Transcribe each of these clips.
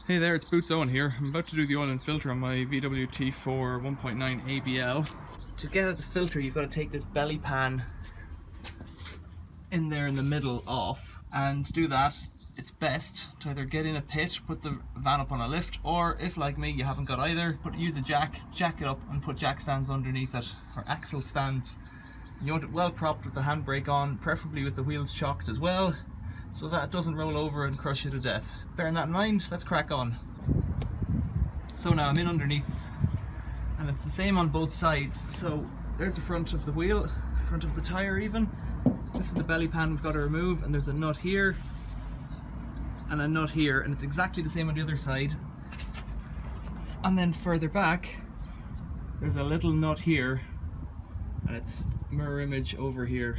Hey there, it's Boots Owen here. I'm about to do the oil and filter on my VWT4 1.9 ABL. To get at the filter, you've got to take this belly pan in there in the middle off, and to do that it's best to either get in a pit, put the van up on a lift, or if like me you haven't got either, use a jack it up and put jack stands underneath it, or axle stands. You want it well propped with the handbrake on, preferably with the wheels chocked as well, so that it doesn't roll over and crush you to death. Bearing that in mind, let's crack on. So now I'm in underneath, and it's the same on both sides. So there's the front of the wheel, front of the tyre even. This is the belly pan we've got to remove, and there's a nut here and a nut here, and it's exactly the same on the other side. And then further back there's a little nut here, and it's mirror image over here.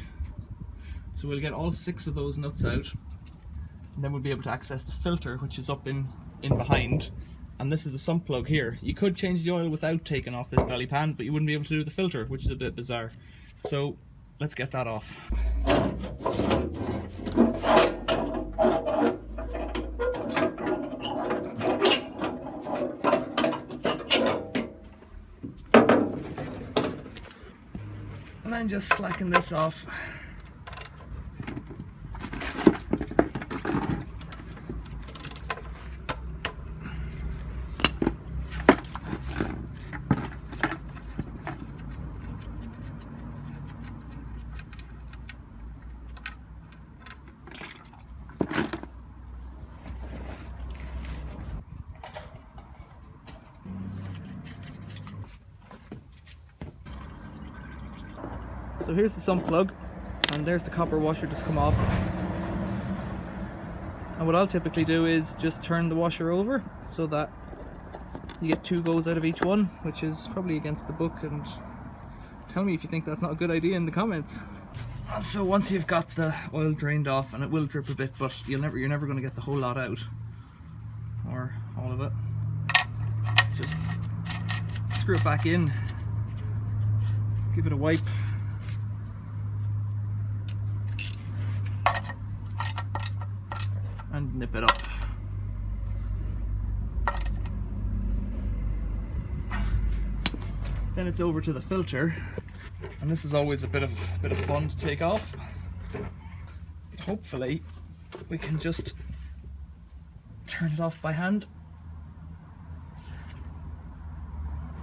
So we'll get all 6 of those nuts out, and then we'll be able to access the filter, which is up in behind. And this is a sump plug here. You could change the oil without taking off this belly pan, but you wouldn't be able to do the filter, which is a bit bizarre. So let's get that off. And then just slacken this off. So here's the sump plug, and there's the copper washer just come off. And what I'll typically do is just turn the washer over so that you get 2 goes out of each one, which is probably against the book, and tell me if you think that's not a good idea in the comments. And so once you've got the oil drained off, and it will drip a bit, but you're never going to get the whole lot out, or all of it, just screw it back in, give it a wipe, and nip it up. Then it's over to the filter, and this is always a bit of fun to take off. But hopefully we can just turn it off by hand.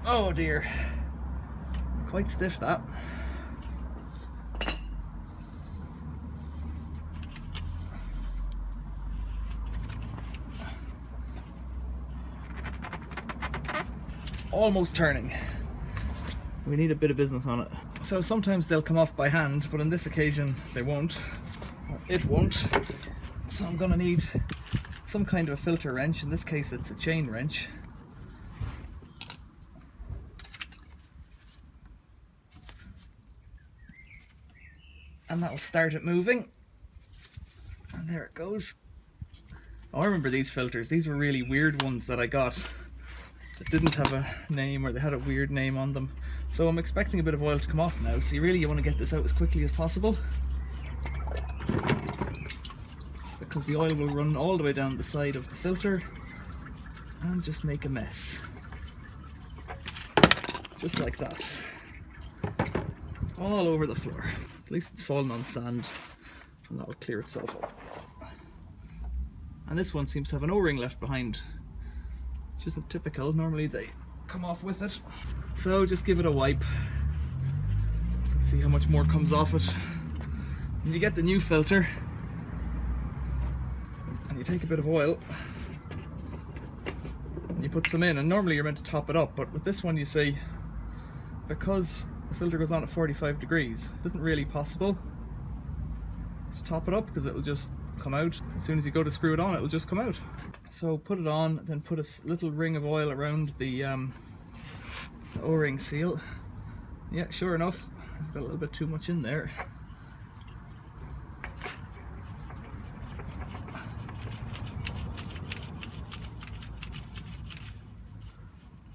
Oh dear, quite stiff that. Almost turning. We need a bit of business on it. So sometimes they'll come off by hand, but on this occasion they won't, or it won't. So I'm gonna need some kind of a filter wrench. In this case it's a chain wrench. And that'll start it moving. And there it goes. Oh, I remember these filters. These were really weird ones that I got. That didn't have a name, or they had a weird name on them. So I'm expecting a bit of oil to come off now, so you want to get this out as quickly as possible, because the oil will run all the way down the side of the filter and just make a mess. Just like that. All over the floor. At least it's fallen on sand, and that'll clear itself up. And this one seems to have an O-ring left behind, which isn't typical. Normally they come off with it. So just give it a wipe and see how much more comes off it. And you get the new filter, and you take a bit of oil and you put some in, and normally you're meant to top it up, but with this one you see, because the filter goes on at 45 degrees, it isn't really possible to top it up, because it'll just come out. As soon as you go to screw it on, it'll just come out. So put it on, then put a little ring of oil around the O-ring seal. Yeah, sure enough, I've got a little bit too much in there.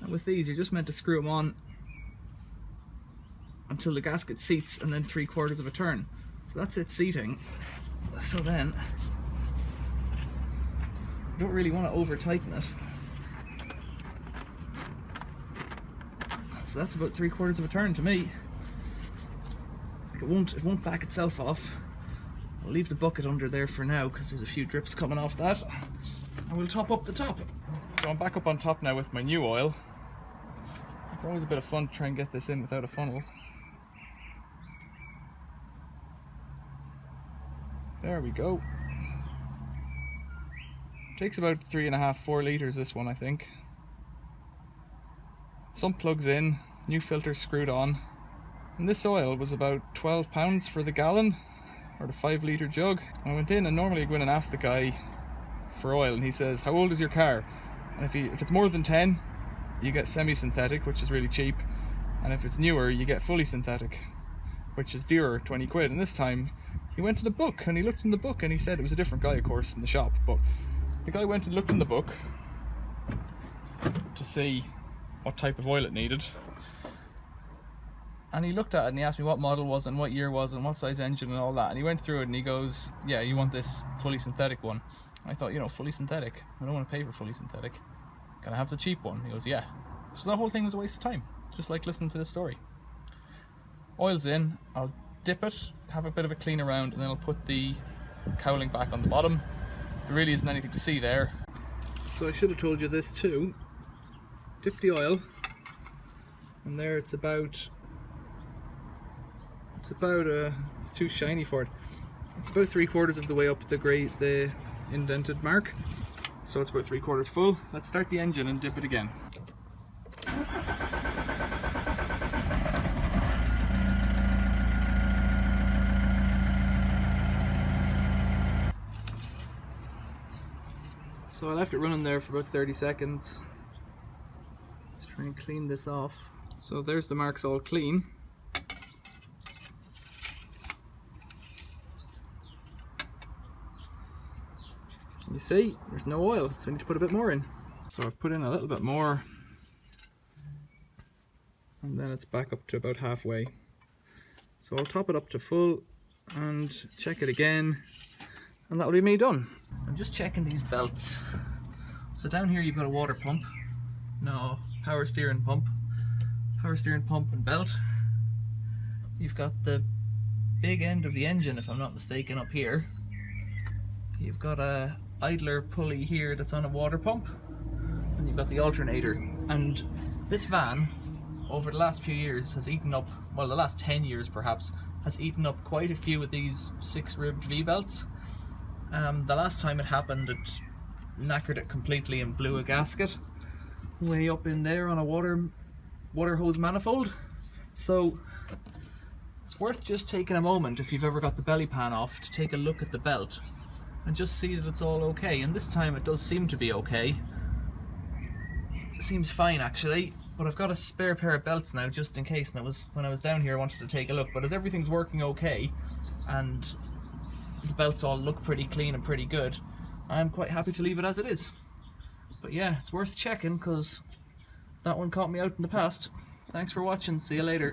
And with these, you're just meant to screw them on until the gasket seats, and then 3/4 of a turn. So that's it seating. So then You don't really want to over tighten it. So that's about 3/4 of a turn to me. Like it won't back itself off. I'll leave the bucket under there for now because there's a few drips coming off that. And we'll top up the top. So I'm back up on top now with my new oil. It's always a bit of fun to try and get this in without a funnel. There we go. Takes about 3.5, 4 litres this one, I think. Sump plugs in, new filter screwed on. And this oil was about £12 for the gallon, or the 5 litre jug. I went in and normally I go in and ask the guy for oil and he says, how old is your car? And if it's more than 10, you get semi-synthetic, which is really cheap. And if it's newer, you get fully synthetic, which is dearer, 20 quid. And this time, he went to the book and he looked in the book and he said, it was a different guy of course in the shop, but the guy went and looked in the book to see what type of oil it needed. And he looked at it and he asked me what model was and what year was and what size engine and all that. And he went through it and he goes, yeah, you want this fully synthetic one. I thought, you know, fully synthetic? I don't want to pay for fully synthetic. Can I have the cheap one? He goes, yeah. So the whole thing was a waste of time. Just like listening to this story. Oil's in, I'll dip it, have a bit of a clean around, and then I'll put the cowling back on the bottom. There really isn't anything to see there. So I should have told you this too. Dip the oil, and there it's too shiny for it. It's about 3/4 of the way up the indented mark. So it's about 3/4 full. Let's start the engine and dip it again. So I left it running there for about 30 seconds. Just trying and clean this off. So there's the marks all clean. You see, there's no oil, so I need to put a bit more in. So I've put in a little bit more. And then it's back up to about halfway. So I'll top it up to full and check it again. And that'll be me done. I'm just checking these belts. So down here you've got a water pump. No, power steering pump. Power steering pump and belt. You've got the big end of the engine, if I'm not mistaken, up here. You've got a idler pulley here that's on a water pump. And you've got the alternator. And this van, over the last few years, has eaten up, well, the last 10 years perhaps, has eaten up quite a few of these 6-ribbed V-belts. The last time it happened, it knackered it completely and blew a gasket way up in there on a water hose manifold. So it's worth just taking a moment, if you've ever got the belly pan off, to take a look at the belt and just see that it's all okay. And this time it does seem to be okay. It seems fine actually, but I've got a spare pair of belts now just in case. And when I was down here I wanted to take a look, but as everything's working okay and the belts all look pretty clean and pretty good, I'm quite happy to leave it as it is. But yeah, it's worth checking because that one caught me out in the past. Thanks for watching, see you later.